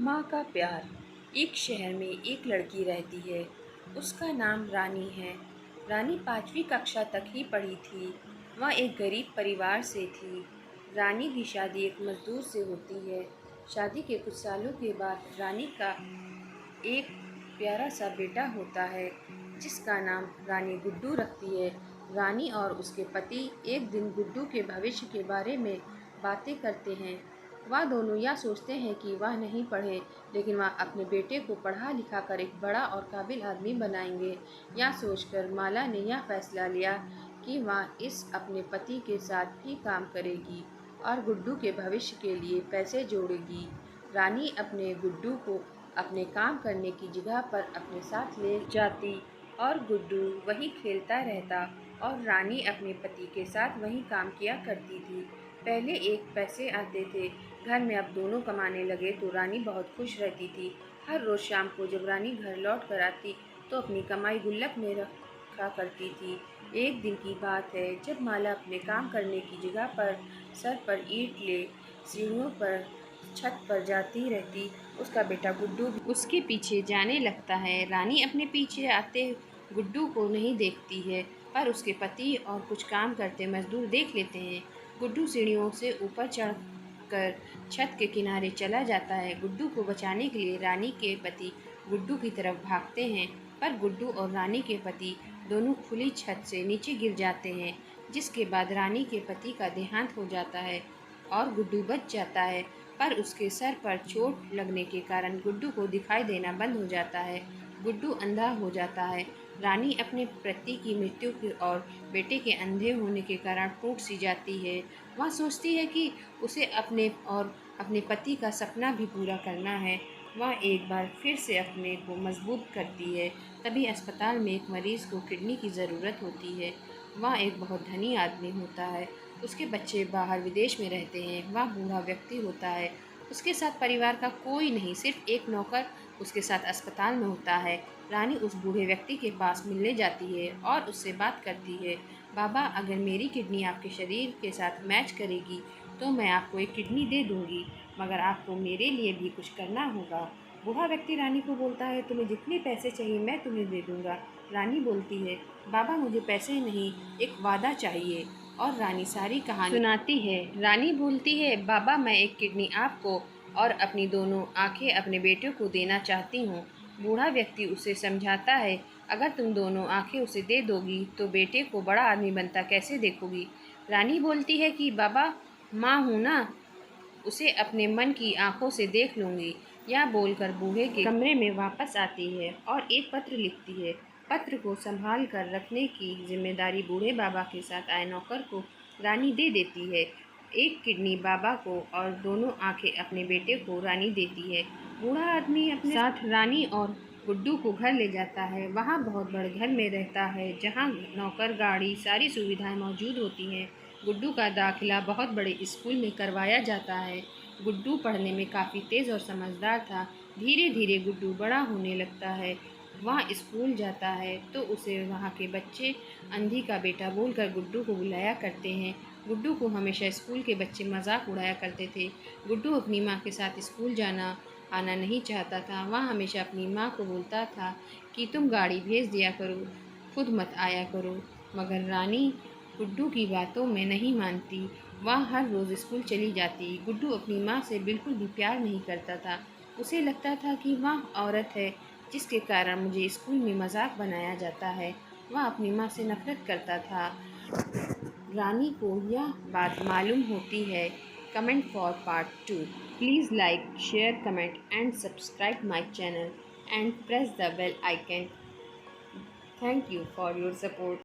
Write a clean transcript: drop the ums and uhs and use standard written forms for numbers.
माँ का प्यार। एक शहर में एक लड़की रहती है। उसका नाम रानी है। रानी 5वीं कक्षा तक ही पढ़ी थी। वह एक गरीब परिवार से थी। रानी की शादी एक मजदूर से होती है। शादी के कुछ सालों के बाद रानी का एक प्यारा सा बेटा होता है जिसका नाम रानी गुड्डू रखती है। रानी और उसके पति एक दिन गुड्डू के भविष्य के बारे में बातें करते हैं। वह दोनों यह सोचते हैं कि वह नहीं पढ़े, लेकिन वह अपने बेटे को पढ़ा लिखा कर एक बड़ा और काबिल आदमी बनाएंगे। यह सोचकर माला ने यह फैसला लिया कि वह इस अपने पति के साथ ही काम करेगी और गुड्डू के भविष्य के लिए पैसे जोड़ेगी। रानी अपने गुड्डू को अपने काम करने की जगह पर अपने साथ ले जाती और गुड्डू वहीं खेलता रहता और रानी अपने पति के साथ वहीं काम किया करती थी। पहले एक पैसे आते थे घर में, अब दोनों कमाने लगे तो रानी बहुत खुश रहती थी। हर रोज़ शाम को जब रानी घर लौट कर आती तो अपनी कमाई गुल्लक में रखा करती थी। एक दिन की बात है जब माला अपने काम करने की जगह पर सर पर ईंट ले सीढ़ियों पर छत पर जाती रहती, उसका बेटा गुड्डू भी उसके पीछे जाने लगता है। रानी अपने पीछे आते गुड्डू को नहीं देखती है, पर उसके पति और कुछ काम करते मजदूर देख लेते हैं। गुड्डू सीढ़ियों से ऊपर चढ़कर छत के किनारे चला जाता है। गुड्डू को बचाने के लिए रानी के पति गुड्डू की तरफ भागते हैं, पर गुड्डू और रानी के पति दोनों खुली छत से नीचे गिर जाते हैं, जिसके बाद रानी के पति का देहांत हो जाता है और गुड्डू बच जाता है। पर उसके सर पर चोट लगने के कारण गुड्डू को दिखाई देना बंद हो जाता है। गुड्डू अंधा हो जाता है। रानी अपने पति की मृत्यु की और बेटे के अंधे होने के कारण टूट सी जाती है। वह सोचती है कि उसे अपने और अपने पति का सपना भी पूरा करना है। वह एक बार फिर से अपने को मजबूत करती है। तभी अस्पताल में एक मरीज़ को किडनी की ज़रूरत होती है। वह एक बहुत धनी आदमी होता है। उसके बच्चे बाहर विदेश में रहते हैं। वह बूढ़ा व्यक्ति होता है। उसके साथ परिवार का कोई नहीं, सिर्फ एक नौकर उसके साथ अस्पताल में होता है। रानी उस बूढ़े व्यक्ति के पास मिलने जाती है और उससे बात करती है। बाबा, अगर मेरी किडनी आपके शरीर के साथ मैच करेगी तो मैं आपको एक किडनी दे दूँगी, मगर आपको मेरे लिए भी कुछ करना होगा। बूढ़ा व्यक्ति रानी को बोलता है, तुम्हें जितने पैसे चाहिए मैं तुम्हें दे दूँगा। रानी बोलती है, बाबा मुझे पैसे नहीं, एक वादा चाहिए। और रानी सारी कहानी सुनाती है। रानी बोलती है, बाबा मैं एक किडनी आपको और अपनी दोनों आंखें अपने बेटे को देना चाहती हूँ। बूढ़ा व्यक्ति उसे समझाता है, अगर तुम दोनों आंखें उसे दे दोगी तो बेटे को बड़ा आदमी बनता कैसे देखोगी। रानी बोलती है कि बाबा माँ हूँ ना, उसे अपने मन की आंखों से देख लूँगी। यह बोलकर बूढ़े के कमरे में वापस आती है और एक पत्र लिखती है। पत्र को संभाल कर रखने की जिम्मेदारी बूढ़े बाबा के साथ आए नौकर को रानी दे देती है। एक किडनी बाबा को और दोनों आंखें अपने बेटे को रानी देती है। बूढ़ा आदमी अपने साथ रानी और गुड्डू को घर ले जाता है। वहाँ बहुत बड़े घर में रहता है जहाँ नौकर, गाड़ी, सारी सुविधाएं मौजूद होती हैं। गुड्डू का दाखिला बहुत बड़े स्कूल में करवाया जाता है। गुड्डू पढ़ने में काफ़ी तेज़ और समझदार था। धीरे धीरे गुड्डू बड़ा होने लगता है। वह स्कूल जाता है तो उसे वहाँ के बच्चे अंधी का बेटा बोलकर गुड्डू को बुलाया करते हैं। गुड्डू को हमेशा स्कूल के बच्चे मजाक उड़ाया करते थे। गुड्डू अपनी माँ के साथ स्कूल जाना आना नहीं चाहता था। वह हमेशा अपनी माँ को बोलता था कि तुम गाड़ी भेज दिया करो, खुद मत आया करो, मगर रानी गुड्डू की बातों में नहीं मानती। वह हर रोज़ स्कूल चली जाती। गुड्डू अपनी माँ से बिल्कुल भी प्यार नहीं करता था। उसे लगता था कि वह औरत है जिसके कारण मुझे स्कूल में मजाक बनाया जाता है। वह अपनी माँ से नफरत करता था। रानी को यह बात मालूम होती है। Comment for part 2। Please like, share, comment and subscribe my channel and press the bell icon. Thank you for your support.